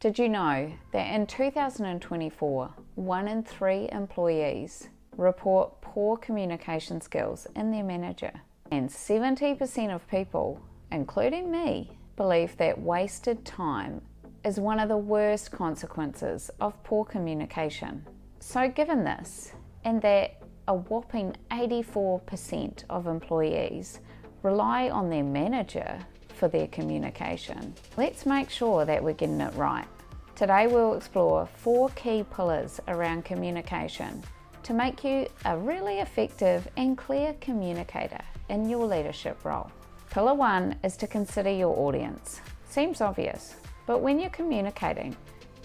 Did you know that in 2024, 1 in 3 employees report poor communication skills in their manager? And 70% of people, including me, believe that wasted time is one of the worst consequences of poor communication. So given this, and that a whopping 84% of employees rely on their manager for their communication, let's make sure that we're getting it right. Today we'll explore 4 key pillars around communication to make you a really effective and clear communicator in your leadership role. Pillar 1 is to consider your audience. Seems obvious, but when you're communicating,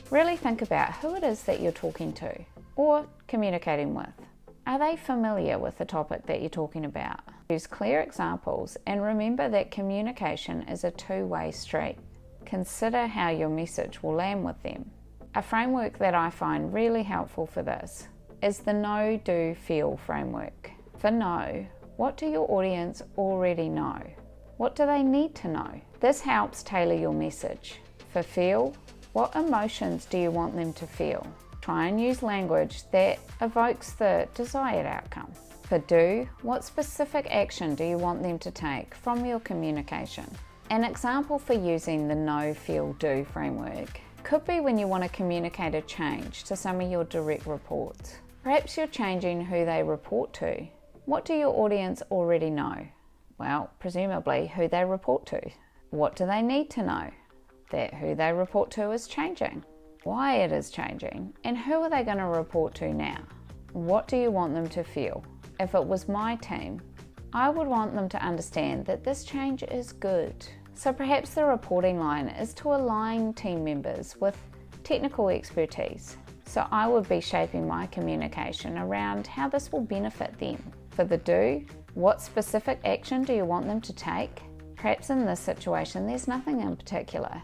really think about who it is that you're talking to or communicating with. Are they familiar with the topic that you're talking about? Use clear examples and remember that communication is a two-way street. Consider how your message will land with them. A framework that I find really helpful for this is the know, do, feel framework. For know, what do your audience already know? What do they need to know? This helps tailor your message. For feel, what emotions do you want them to feel? Try and use language that evokes the desired outcome. For do, what specific action do you want them to take from your communication? An example for using the know, feel, do framework could be when you want to communicate a change to some of your direct reports. Perhaps you're changing who they report to. What do your audience already know? Well, presumably who they report to. What do they need to know? That who they report to is changing, why it is changing, and who are they going to report to now? What do you want them to feel? If it was my team, I would want them to understand that this change is good. So perhaps the reporting line is to align team members with technical expertise. So I would be shaping my communication around how this will benefit them. For the do, what specific action do you want them to take? Perhaps in this situation there's nothing in particular,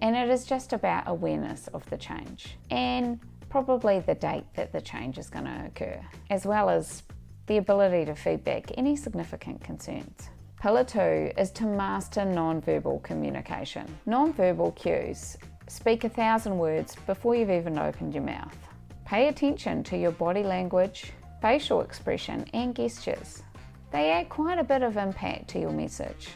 and it is just about awareness of the change and probably the date that the change is going to occur, as well as the ability to feedback any significant concerns. Pillar 2 is to master non-verbal communication. Non-verbal cues speak 1,000 words before you've even opened your mouth. Pay attention to your body language, facial expression and gestures. They add quite a bit of impact to your message.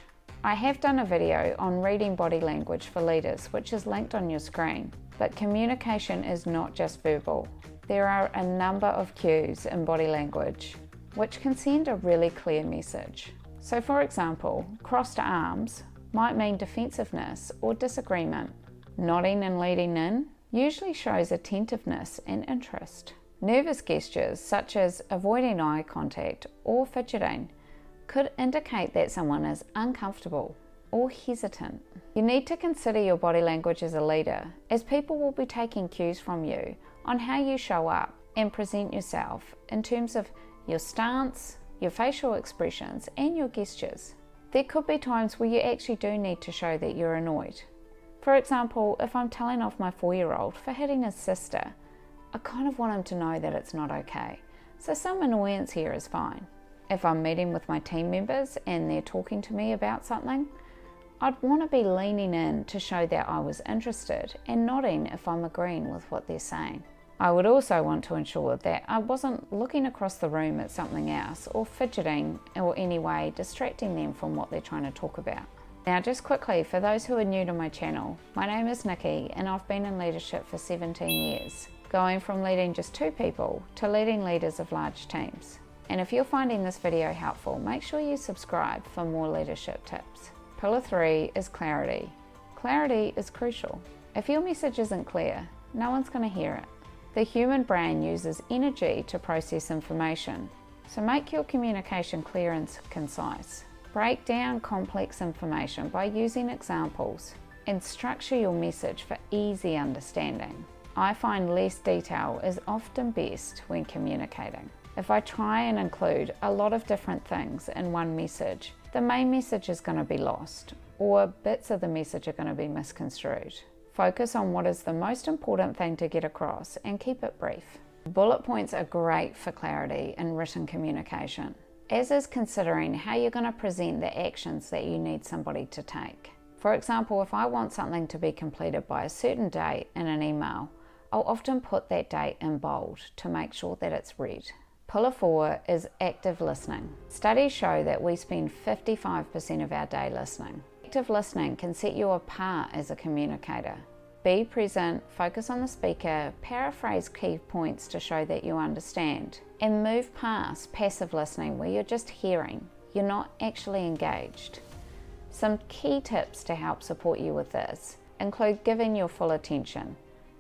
I have done a video on reading body language for leaders, which is linked on your screen. But communication is not just verbal. There are a number of cues in body language which can send a really clear message. So for example, crossed arms might mean defensiveness or disagreement. Nodding and leading in usually shows attentiveness and interest. Nervous gestures such as avoiding eye contact or fidgeting could indicate that someone is uncomfortable or hesitant. You need to consider your body language as a leader, as people will be taking cues from you on how you show up and present yourself in terms of your stance, your facial expressions and your gestures. There could be times where you actually do need to show that you're annoyed. For example, if I'm telling off my 4-year-old for hitting his sister, I kind of want him to know that it's not okay. So some annoyance here is fine. If I'm meeting with my team members and they're talking to me about something, I'd want to be leaning in to show that I was interested and nodding if I'm agreeing with what they're saying. I would also want to ensure that I wasn't looking across the room at something else or fidgeting or any way distracting them from what they're trying to talk about. Now just quickly, for those who are new to my channel, my name is Nikki and I've been in leadership for 17 years, going from leading just 2 people to leading leaders of large teams. And if you're finding this video helpful, make sure you subscribe for more leadership tips. Pillar 3 is clarity. Clarity is crucial. If your message isn't clear, no one's going to hear it. The human brain uses energy to process information, so make your communication clear and concise. Break down complex information by using examples and structure your message for easy understanding. I find less detail is often best when communicating. If I try and include a lot of different things in one message, the main message is going to be lost, or bits of the message are going to be misconstrued. Focus on what is the most important thing to get across and keep it brief. Bullet points are great for clarity in written communication, as is considering how you're going to present the actions that you need somebody to take. For example, if I want something to be completed by a certain date in an email, I'll often put that date in bold to make sure that it's read. Pillar 4 is active listening. Studies show that we spend 55% of our day listening. Active listening can set you apart as a communicator. Be present, focus on the speaker, paraphrase key points to show that you understand, and move past passive listening where you're just hearing, you're not actually engaged. Some key tips to help support you with this include giving your full attention,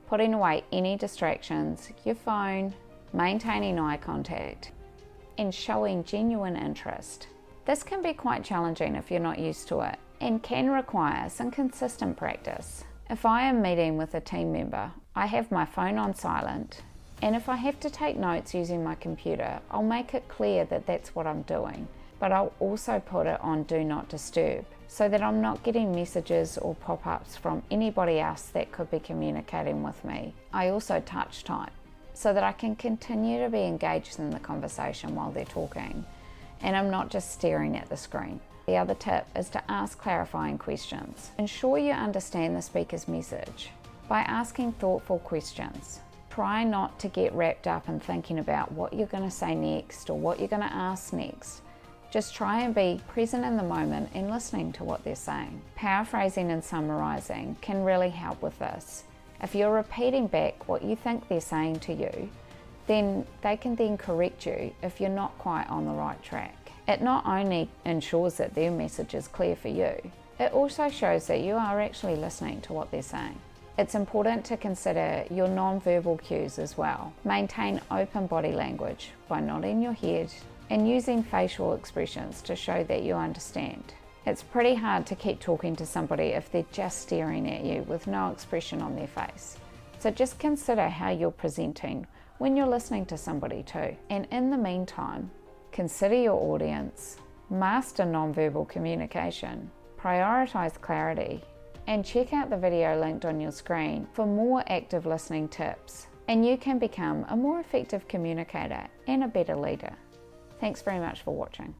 putting away any distractions, your phone, maintaining eye contact, and showing genuine interest. This can be quite challenging if you're not used to it and can require some consistent practice. If I am meeting with a team member, I have my phone on silent, and if I have to take notes using my computer, I'll make it clear that that's what I'm doing, but I'll also put it on Do Not Disturb so that I'm not getting messages or pop-ups from anybody else that could be communicating with me. I also touch type so that I can continue to be engaged in the conversation while they're talking, and I'm not just staring at the screen. The other tip is to ask clarifying questions. Ensure you understand the speaker's message by asking thoughtful questions. Try not to get wrapped up in thinking about what you're going to say next or what you're going to ask next. Just try and be present in the moment and listening to what they're saying. Paraphrasing and summarizing can really help with this. If you're repeating back what you think they're saying to you, then they can then correct you if you're not quite on the right track. It not only ensures that their message is clear for you, it also shows that you are actually listening to what they're saying. It's important to consider your non-verbal cues as well. Maintain open body language by nodding your head and using facial expressions to show that you understand. It's pretty hard to keep talking to somebody if they're just staring at you with no expression on their face. So just consider how you're presenting when you're listening to somebody too. And in the meantime, consider your audience, master non-verbal communication, prioritize clarity, and check out the video linked on your screen for more active listening tips. And you can become a more effective communicator and a better leader. Thanks very much for watching.